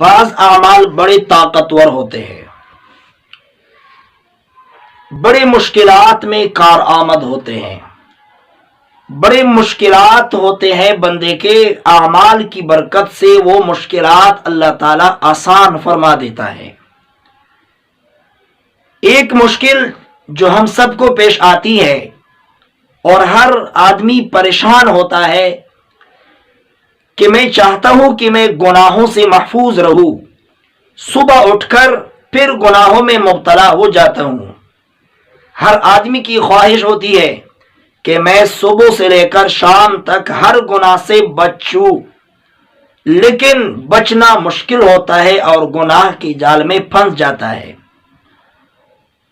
بعض اعمال بڑے طاقتور ہوتے ہیں، بڑی مشکلات میں کارآمد ہوتے ہیں، بڑی مشکلات ہوتے ہیں، بندے کے اعمال کی برکت سے وہ مشکلات اللہ تعالیٰ آسان فرما دیتا ہے۔ ایک مشکل جو ہم سب کو پیش آتی ہے اور ہر آدمی پریشان ہوتا ہے کہ میں چاہتا ہوں کہ میں گناہوں سے محفوظ رہوں، صبح اٹھ کر پھر گناہوں میں مبتلا ہو جاتا ہوں۔ ہر آدمی کی خواہش ہوتی ہے کہ میں صبح سے لے کر شام تک ہر گناہ سے بچوں، لیکن بچنا مشکل ہوتا ہے اور گناہ کی جال میں پھنس جاتا ہے۔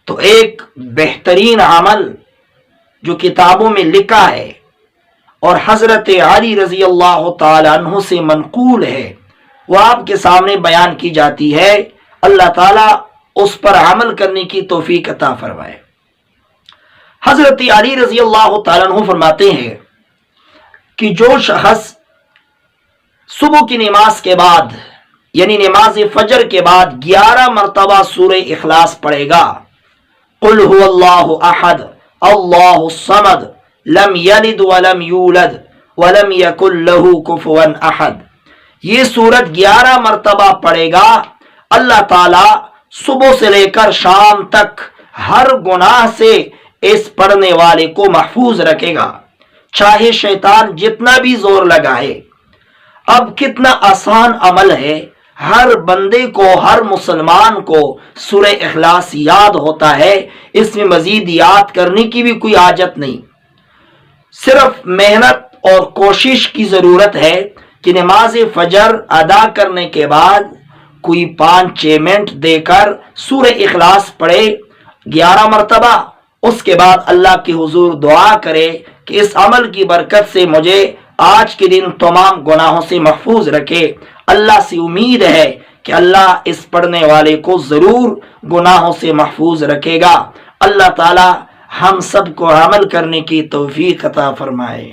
تو ایک بہترین عمل جو کتابوں میں لکھا ہے اور حضرت علی رضی اللہ تعالی عنہ سے منقول ہے، وہ آپ کے سامنے بیان کی جاتی ہے۔ اللہ تعالیٰ اس پر عمل کرنے کی توفیق عطا فرمائے۔ حضرت علی رضی اللہ تعالیٰ عنہ فرماتے ہیں کہ جو شخص صبح کی نماز کے بعد یعنی نماز فجر کے بعد 11 مرتبہ سورہ اخلاص پڑھے گا، قل هو اللہ احد اللہ الصمد لم یلد ولم یولد ولم یکن له کفوا احد، یہ سورت 11 مرتبہ پڑھے گا، اللہ تعالی صبح سے لے کر شام تک ہر گناہ سے اس پڑھنے والے کو محفوظ رکھے گا، چاہے شیطان جتنا بھی زور لگائے۔ اب کتنا آسان عمل ہے، ہر بندے کو، ہر مسلمان کو سورہ اخلاص یاد ہوتا ہے، اس میں مزید یاد کرنے کی بھی کوئی حاجت نہیں، صرف محنت اور کوشش کی ضرورت ہے کہ نماز فجر ادا کرنے کے بعد کوئی 5-6 منٹ دے کر سورہ اخلاص پڑھے 11 مرتبہ، اس کے بعد اللہ کے حضور دعا کرے کہ اس عمل کی برکت سے مجھے آج کے دن تمام گناہوں سے محفوظ رکھے۔ اللہ سے امید ہے کہ اللہ اس پڑھنے والے کو ضرور گناہوں سے محفوظ رکھے گا۔ اللہ تعالی ہم سب کو عمل کرنے کی توفیق عطا فرمائے۔